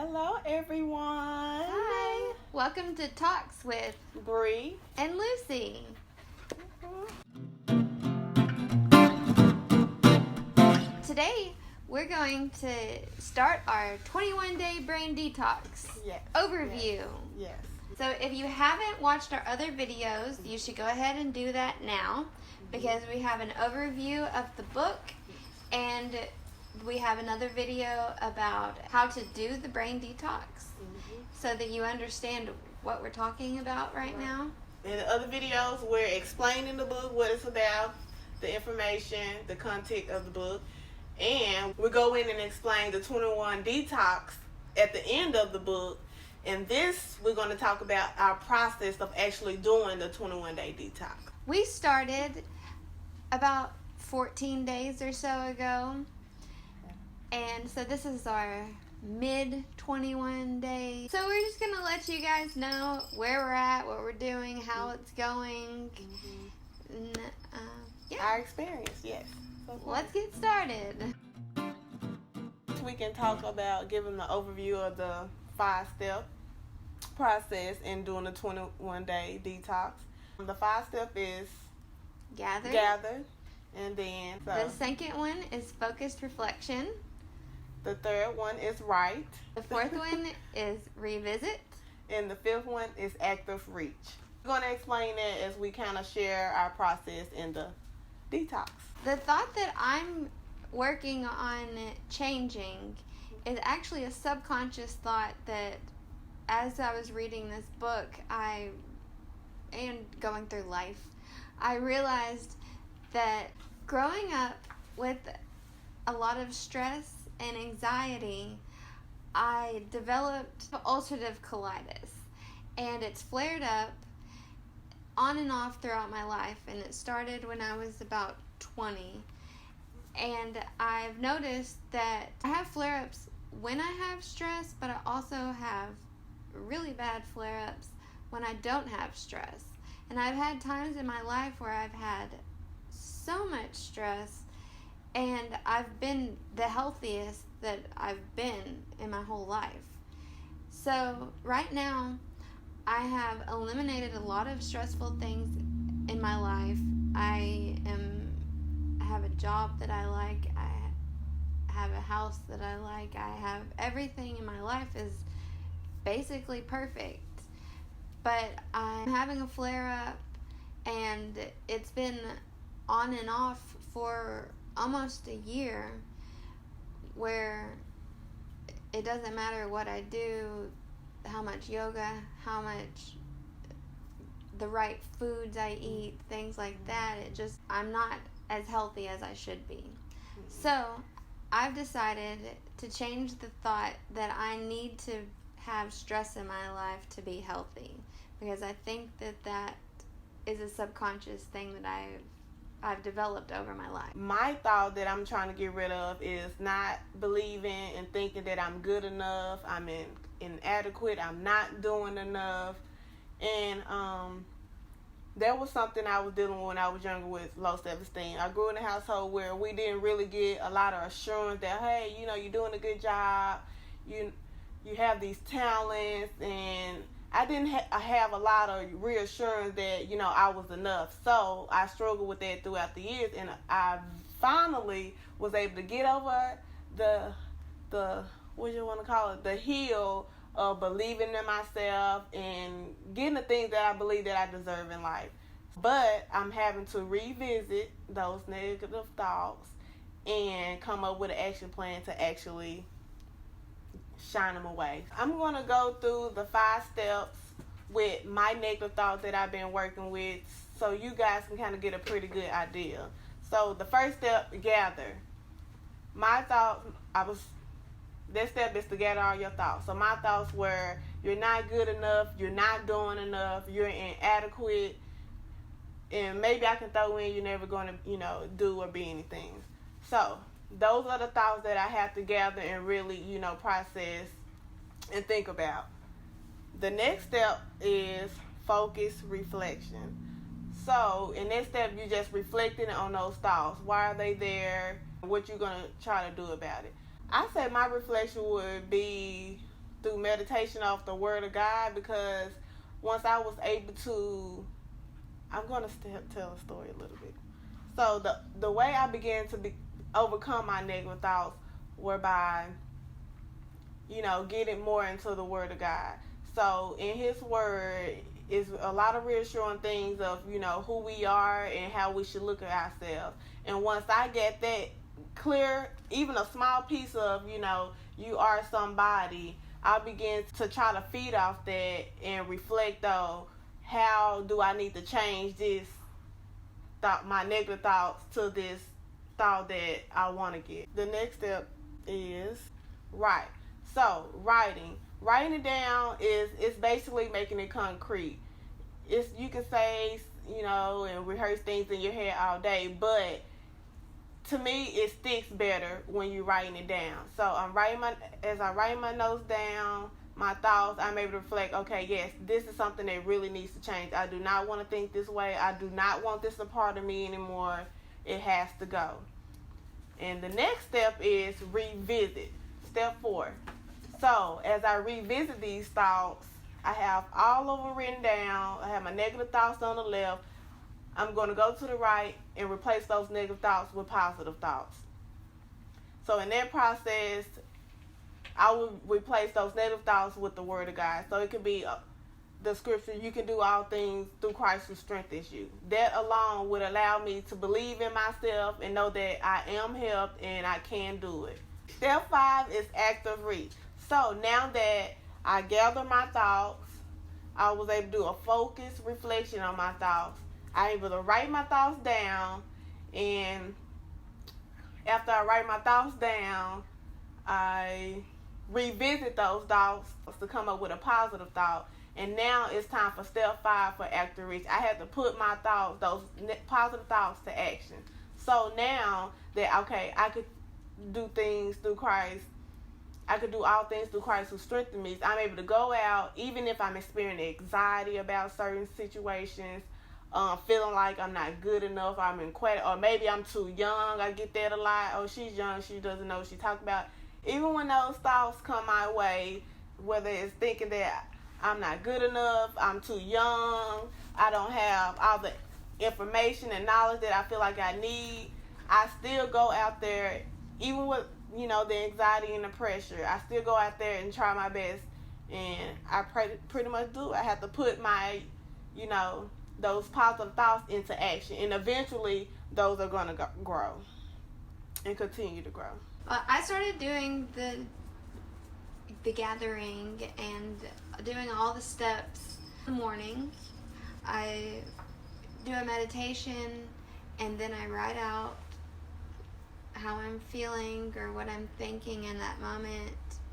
Hello, everyone. Hi. Welcome to Talks with Bri and Lucy. Today, we're going to start our 21-day Brain Detox overview. Yes. So if you haven't watched our other videos, you should go ahead and do that now because we have an overview of the book and we have another video about how to do the brain detox so that you understand what we're talking about right now. In the other videos, we're explaining the book, what it's about, the information, the content of the book, and we go in and explain the 21 detox at the end of the book. And this, we're going to talk about our process of actually doing the 21-day detox. We started about 14 days or so ago. And so this is our Mid-21 day. So we're just going to let you guys know where we're at, what we're doing, how it's going. And, Our experience, yes. Let's get started. We can talk about giving the overview of the 5-step process in doing the 21-day detox. The 5-step is gather, and then the second one is focused reflection. The third one is write. The fourth one is revisit. And the fifth one is active reach. We're going to explain that as we kind of share our process in the detox. The thought that I'm working on changing is actually a subconscious thought that as I was reading this book and going through life, I realized that growing up with a lot of stress and anxiety, I developed ulcerative colitis, and it's flared up on and off throughout my life, and it started when I was about 20. And I've noticed that I have flare-ups when I have stress, but I also have really bad flare-ups when I don't have stress. And I've had times in my life where I've had so much stress and I've been the healthiest that I've been in my whole life. So right now, I have eliminated a lot of stressful things in my life. I have a job that I like. I have a house that I like. I have everything in my life is basically perfect. But I'm having a flare-up, and it's been on and off for almost a year, where it doesn't matter what I do, how much yoga, how much the right foods I eat, things like that. I'm not as healthy as I should be. So I've decided to change the thought that I need to have stress in my life to be healthy, because I think that is a subconscious thing that I've developed over my life. My thought that I'm trying to get rid of is not believing and thinking that I'm good enough, I'm inadequate, I'm not doing enough. And that was something I was dealing with when I was younger with low self-esteem. I grew in a household where we didn't really get a lot of assurance that, hey, you're doing a good job, you have these talents, and I didn't have a lot of reassurance that, I was enough. So I struggled with that throughout the years, and I finally was able to get over the what you want to call it, the hill of believing in myself and getting the things that I believe that I deserve in life. But I'm having to revisit those negative thoughts and come up with an action plan to actually shine them away. I'm going to go through the 5 steps with my negative thoughts that I've been working with so you guys can kind of get a pretty good idea. So the first step, gather. My thoughts, that step is to gather all your thoughts. So my thoughts were, you're not good enough, you're not doing enough, you're inadequate, and maybe I can throw in you're never going to, do or be anything. So those are the thoughts that I have to gather and really, process and think about. The next step is focus reflection. So in that step, you just reflecting on those thoughts. Why are they there? What you're going to try to do about it. I say my reflection would be through meditation off the Word of God, because once I was able to, I'm going to tell a story a little bit. So the way I began to overcome my negative thoughts were by, getting more into the Word of God. So in His Word is a lot of reassuring things of, who we are and how we should look at ourselves. And once I get that clear, even a small piece of, you are somebody, I begin to try to feed off that and reflect on how do I need to change this thought, my negative thoughts, to this thought that I want to get. The next step is write. So writing it down is basically making it concrete. You can say, and rehearse things in your head all day, but to me, it sticks better when you're writing it down. So as I write my notes down, my thoughts, I'm able to reflect, okay, yes, this is something that really needs to change. I do not want to think this way. I do not want this a part of me anymore. It has to go. And the next step is revisit. Step 4. So as I revisit these thoughts, I have all of them written down. I have my negative thoughts on the left. I'm going to go to the right and replace those negative thoughts with positive thoughts. So in that process, I will replace those negative thoughts with the Word of God. So it could be the scripture, you can do all things through Christ who strengthens you. That alone would allow me to believe in myself and know that I am helped and I can do it. Step 5 is active reach. So now that I gather my thoughts, I was able to do a focused reflection on my thoughts. I'm able to write my thoughts down, and after I write my thoughts down, I revisit those thoughts to come up with a positive thought. And now it's time for step 5 for active reach. I had to put my thoughts, those positive thoughts, to action. So now that, okay, I could do things through Christ, I could do all things through Christ who strengthens me. I'm able to go out, even if I'm experiencing anxiety about certain situations, feeling like I'm not good enough, I'm inadequate, or maybe I'm too young. I get that a lot. Oh, she's young, she doesn't know what she's talking about. Even when those thoughts come my way, whether it's thinking that I'm not good enough, I'm too young, I don't have all the information and knowledge that I feel like I need, I still go out there, even with, the anxiety and the pressure, I still go out there and try my best, and I pretty much do. I have to put my, those positive thoughts into action, and eventually those are going to grow and continue to grow. I started doing the gathering and doing all the steps in the morning. I do a meditation, and then I write out how I'm feeling or what I'm thinking in that moment,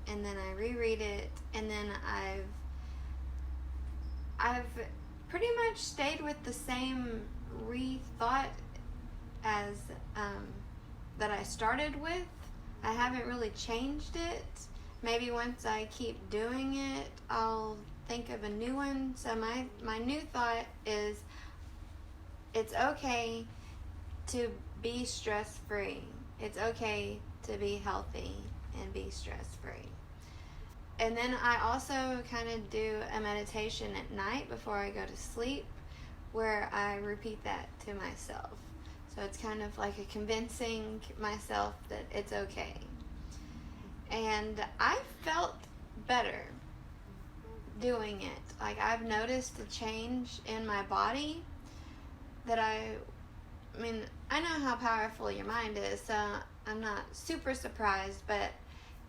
and then I reread it, and then I've pretty much stayed with the same thought as that I started with. I haven't really changed it. Maybe once I keep doing it, I'll think of a new one. So my new thought is, it's okay to be stress-free. It's okay to be healthy and be stress-free. And then I also kind of do a meditation at night before I go to sleep, where I repeat that to myself. So it's kind of like a convincing myself that it's okay. And I felt better doing it. Like, I've noticed a change in my body that I know how powerful your mind is, so I'm not super surprised, but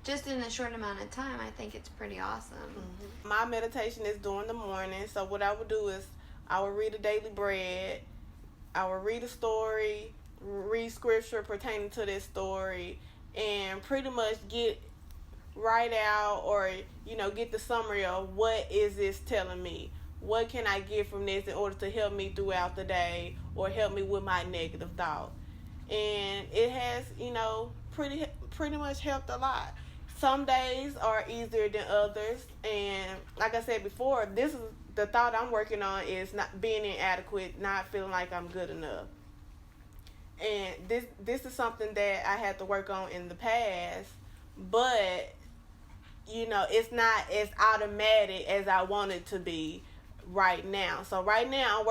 just in a short amount of time, I think it's pretty awesome. Mm-hmm. My meditation is during the morning, so what I would do is I would read a daily bread, I would read a story, read scripture pertaining to this story, and pretty much write out or, get the summary of what is this telling me. What can I get from this in order to help me throughout the day or help me with my negative thought? And it has, pretty much helped a lot. Some days are easier than others. And like I said before, this is the thought I'm working on, is not being inadequate, not feeling like I'm good enough. And this is something that I had to work on in the past, but it's not as automatic as I want it to be right now. So right now I'm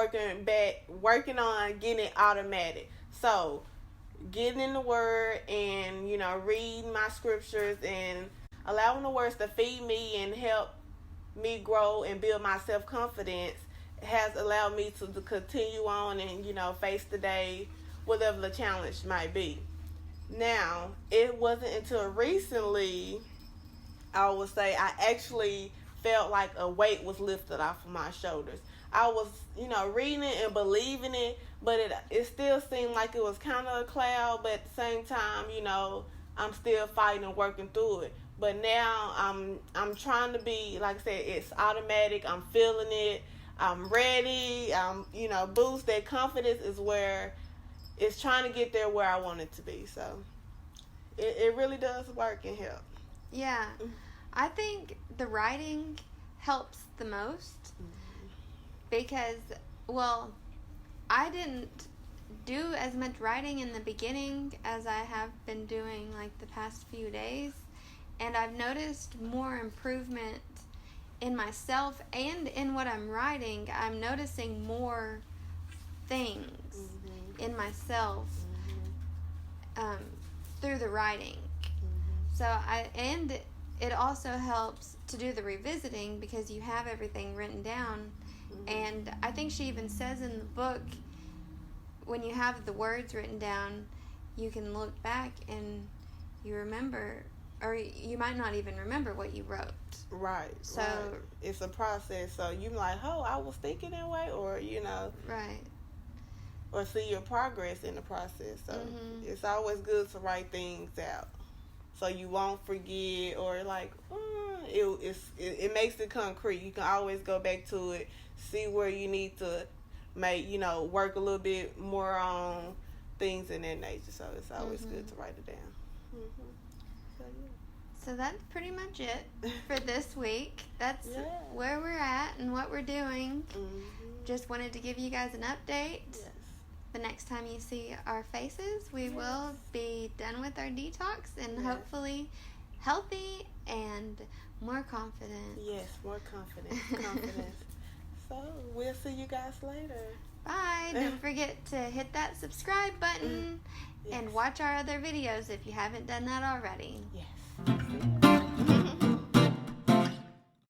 working on getting it automatic. So getting in the Word and, reading my scriptures and allowing the words to feed me and help me grow and build my self-confidence has allowed me to continue on and, face the day, whatever the challenge might be. Now, it wasn't until recently, I would say, I actually felt like a weight was lifted off of my shoulders. I was, reading it and believing it, but it still seemed like it was kind of a cloud, but at the same time, I'm still fighting and working through it. But now I'm trying to be, like I said, it's automatic. I'm feeling it. I'm ready. Boost that confidence is where it's trying to get there where I want it to be. So it really does work and help. Yeah. I think the writing helps the most because, I didn't do as much writing in the beginning as I have been doing like the past few days. And I've noticed more improvement in myself and in what I'm writing. I'm noticing more things in myself through the writing. So and it also helps to do the revisiting because you have everything written down. And I think she even says in the book, when you have the words written down, you can look back and you remember, or you might not even remember what you wrote. Right. So right. It's a process. So you're like, oh, I was thinking that way, or right. Or see your progress in the process. So it's always good to write things out, so you won't forget, or like it makes it concrete. You can always go back to it, see where you need to make work a little bit more on things in that nature. So it's always good to write it down. So that's pretty much it for this week. That's where we're at and what we're doing. Just wanted to give you guys an update. Yes. The next time you see our faces, we will be done with our detox and hopefully healthy and more confident. Yes, more confidence. So we'll see you guys later. Bye. Don't forget to hit that subscribe button and watch our other videos if you haven't done that already. Yes.